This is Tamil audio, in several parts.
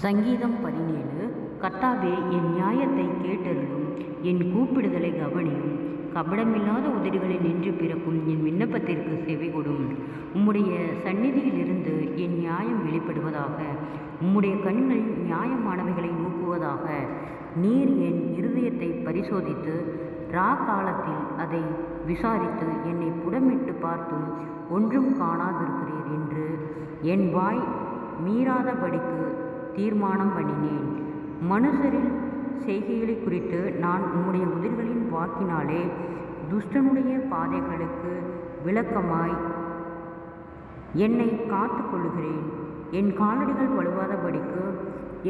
சங்கீதம் 17. கர்த்தாவே, என் நியாயத்தை கேட்டருளும், என் கூப்பிடுதலை கவனியும். கபடமில்லாத உதடுகளில் நின்று பிறக்கும் என் விண்ணப்பத்திற்கு செவிகொடும். உம்முடைய சந்நிதியிலிருந்து என் நியாயம் வெளிப்படுவதாக. உம்முடைய கண்கள் நியாயமானவைகளை நோக்குவதாக. நீர் என் இருதயத்தை பரிசோதித்து காலத்தில் அதை விசாரித்து என்னை புடமிட்டு பார்த்தும் ஒன்றும் காணாதிருக்கிறீர் என்று என் வாய் மீறாதபடிக்கு தீர்மானம் பண்ணினேன். மனுஷரின் செய்கைகளை குறித்து நான் உம்முடைய உதிர்களின் வாக்கினாலே துஷ்டனுடைய பாதைகளுக்கு விளக்கமாய் என்னை காத்து கொள்ளுகிறேன். என் காலடிகள் வலுவாதபடிக்கு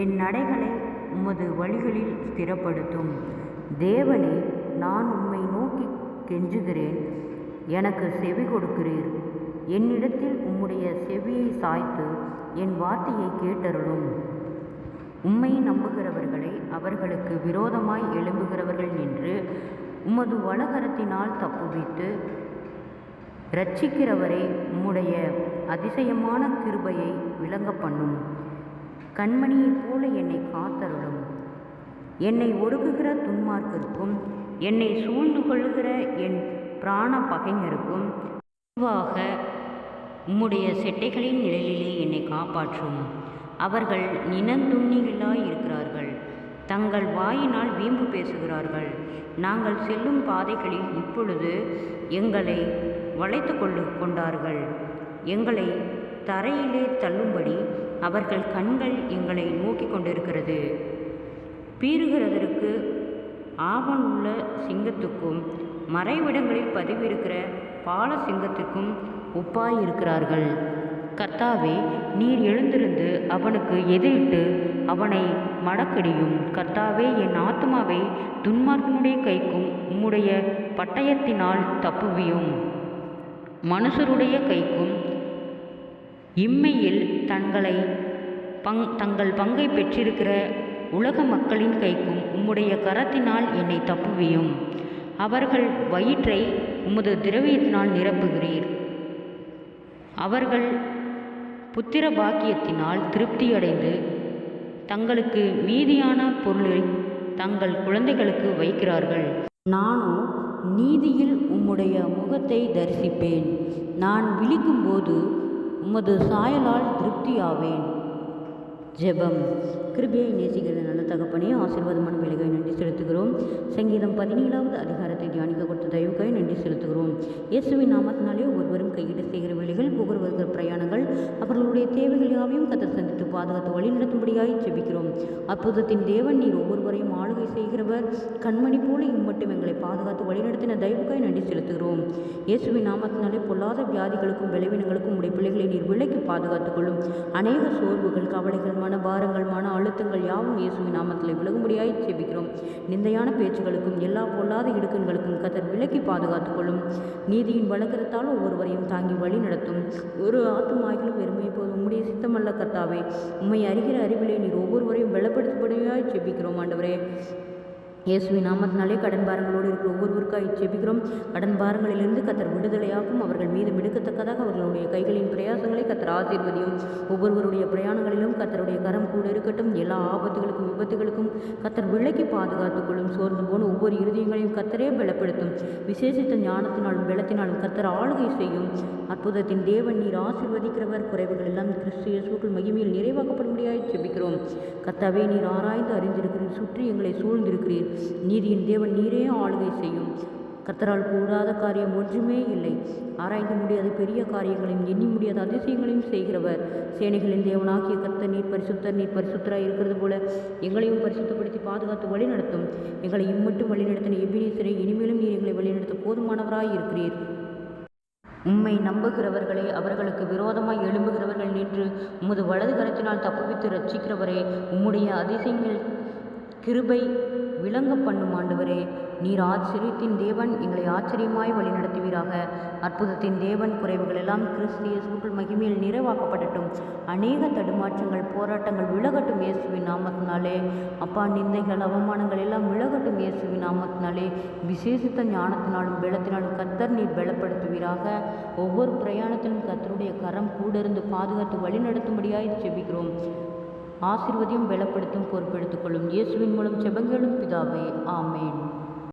என் நடைகளை உமது வழிகளில் ஸ்திரப்படுத்தும். தேவனே, நான் உம்மை நோக்கி கெஞ்சுகிறேன், எனக்கு செவி கொடுக்கிறீர். என்னிடத்தில் உம்முடைய செவியை சாய்த்து என் வார்த்தையை கேட்டருளும். உம்மை நம்புகிறவர்களை அவர்களுக்கு விரோதமாய் எழும்புகிறவர்கள் நின்று உமது வலகரத்தினால் தப்புவித்து இரட்சிக்கிறவரை உம்முடைய அதிசயமான கிருபையை விளங்க பண்ணும். கண்மணியைப் போல என்னை காத்தருளும். என்னை ஒடுக்குகிற துன்மார்க்கருக்கும் என்னை சூழ்ந்து கொள்ளுகிற என் பிராண பகைஞருக்கும் பொதுவாக உம்முடைய செட்டைகளின் நிழலிலே என்னை காப்பாற்றும். அவர்கள் நினந்துண்ணிகளாய் இருக்கிறார்கள், தங்கள் வாயினால் வீம்பு பேசுகிறார்கள். நாங்கள் செல்லும் பாதைகளில் இப்பொழுது எங்களை வளைத்து கொண்டார்கள். எங்களை தரையிலே தள்ளும்படி அவர்கள் கண்கள் எங்களை நோக்கி கொண்டிருக்கிறது. பீறுகிறதற்கு ஆவலுள்ள சிங்கத்துக்கும் மறைவிடங்களில் பதிவிருக்கிற பால சிங்கத்திற்கும் ஒப்பாயிருக்கிறார்கள். கர்த்தாவே, நீர் எழுந்திருந்து அவனுக்கு எதிரிட்டு அவனை மடக்கடியும். கர்த்தாவே, என் ஆத்துமாவை துன்மார்க்கனுடைய கைக்கும் உம்முடைய பட்டயத்தினால் தப்புவியும். மனுஷருடைய கைக்கும் இம்மையில் தங்கள் பங்கை பெற்றிருக்கிற உலக மக்களின் கைக்கும் உம்முடைய கரத்தினால் என்னை தப்புவியும். அவர்கள் வயிற்றை உமது திரவியத்தினால் நிரப்புகிறீர். அவர்கள் புத்திர பாக்கியத்தினால் திருப்தியடைந்து தங்களுக்கு மீதியான பொருளை தங்கள் குழந்தைகளுக்கு வைக்கிறார்கள். நானோ நீதியில் உம்முடைய முகத்தை தரிசிப்பேன். நான் விழிக்கும்போது உமது சாயலால் திருப்தியாவேன். ஜெபம். கிருபையை நேசிக்கிற நல்ல தகப்பனே, ஆசீர்வாதமான வேலைகளை நன்றி செலுத்துகிறோம். சங்கீதம் 17வது அதிகாரத்தை தியானிக்க கொடுத்த தயவுக்காய் நன்றி செலுத்துகிறோம். இயேசுவின் நாமத்தினாலே ஒருவரும் கையிட்டு செய்கிற வேலைகள், போகிற வருகிற பிரயாணங்கள், அவர்களுடைய தேவைகள் யாவையும் கத்தர் சந்தித்து பாதுகாத்து வழி நடத்தும்படியாய் ஜெபிக்கிறோம். அற்புதத்தின் தேவன், நீர் ஒவ்வொருவரையும் ஆளுகை செய்கிறவர். கண்மணி போல இம்மட்டும் எங்களை பாதுகாத்து வழிநடத்தின தயவுக்காய் நன்றி செலுத்துகிறோம். இயேசுவின் நாமத்தினாலே பொல்லாத வியாதிகளுக்கும் பலவீனங்களுக்கும் உடைய பிள்ளைகளை நீர் விலைக்கு பாதுகாத்துக் கொள்ளும். அநேக சோர்வுகள், கவலைகள், மனபாரங்கள், மன அழுத்தங்கள் யாவும் இயேசுவின் நாமத்தில் விலகும்படியாய் ஜெபிக்கிறோம். நிந்தையான பேச்சுகளுக்கும் எல்லா பொல்லாத இடுக்கண்களுக்கும் கத்தர் விலக்கி பாதுகாத்துக் கொள்ளும். நீதியின் வழக்கத்தால் ஒவ்வொருவரையும் தாங்கி வழி நடத்தும். ஒரு ஆத்துமாயிலும் வெறுமை போது உம்முடைய சித்தமல்ல கர்த்தாவே. உம்மை அறிகிற அறிவிலே நீர் ஒவ்வொருவரையும் பலப்படுத்தும்படியாய் ஜெபிக்கிறோம். ஆண்டவரே, இயேசுவின் நாமத்தினாலே கடன் பாரங்களோடு இருக்கிற ஒவ்வொருவருக்காக ஜெபிக்கிறோம். கடன் பாரங்களிலிருந்து கத்தர் விடுதலையாகும். அவர்கள் மீது எடுக்கத்தக்கதாக அவர்களுடைய கைகளின் பிரயாசங்களை கத்தர் ஆசீர்வதியும். ஒவ்வொருவருடைய பிரயாணங்களிலும் கத்தருடைய கரம் கூட இருக்கட்டும். எல்லா ஆபத்துகளுக்கும் விபத்துகளுக்கும் கத்தர் விலக்கி பாதுகாத்துக் கொள்ளும். சோர்ந்து போன ஒவ்வொரு இருதயங்களையும் கத்தரே பலப்படுத்தும். விசேஷித்த ஞானத்தினாலும் பலத்தினாலும் கத்தர் ஆளுகை செய்யும். அற்புதத்தின் தேவன், நீர் ஆசீர்வதிக்கிறவர். குறைவுகள் எல்லாம் கிறிஸ்து இயேசுவுக்குள் மகிமையில் நிறைவாக்கப்படும்படியாய் ஜெபிக்கிறோம். கர்த்தாவே, நீர் ஆராய்ந்து அறிந்திருக்கிறீர், சுற்றி எங்களை சூழ்ந்திருக்கிறீர். நீதியின் தேவன், நீரே ஆளுகை செய்யும். கர்த்தரால் கூடாத காரியம் ஒன்றுமே இல்லை. ஆராய்ந்து முடியாத பெரிய காரியங்களையும் எண்ணி முடியாத அதிசயங்களையும் செய்கிறவர். சேனைகளின் தேவனாகிய கர்த்தர், நீர் பரிசுத்தர். நீர் பரிசுத்தராய் இருக்கிறது போல எங்களையும் பரிசுத்தப்படுத்தி பாதுகாத்து வழி நடத்தும். எங்களை இம்மட்டும் வழிநடத்தின எபினேசரை இனிமேலும் நீர் எங்களை வழிநடத்த போதுமானவராய் இருக்கிறீர். உம்மை நம்புகிறவர்களே, அவர்களுக்கு விரோதமாய் எழும்புகிறவர்கள் நின்று உமது வலது கரத்தினால் தப்புவித்து இரட்சிக்கிறவரே, உம்முடைய அதிசயங்கள் கிருபை விளங்க பண்ணும். ஆண்டவரே, நீர் ஆச்சரியத்தின் தேவன், எங்களை ஆச்சரியமாய் வழி நடத்துவீராக. அற்புதத்தின் தேவன், குறைவுகள் எல்லாம் கிறிஸ்து இயேசுவுக்குள் மகிமையில் நிறைவாக்கப்படட்டும். அநேக தடுமாற்றங்கள், போராட்டங்கள் விலகட்டும் இயேசுவின் நாமத்தினாலே. அப்பா, நிந்தைகள், அவமானங்கள் எல்லாம் விலகட்டும் இயேசுவின் நாமத்தினாலே. விசேஷித்த ஞானத்தினாலும் பலத்தினாலும் கர்த்தர் நீர் பலப்படுத்துவீராக. ஒவ்வொரு பிரயாணத்திலும் கர்த்தருடைய கரம் கூட இருந்து பாதுகாத்து வழி நடத்தும்படியாய் ஜெபிக்கிறோம். ஆசீர்வதியும் பலப்படுத்தும் பொறுப்பெடுத்துக் கொள்ளும். இயேசுவின் மூலம் ஜெபங்களும் பிதாவே, ஆமேன்.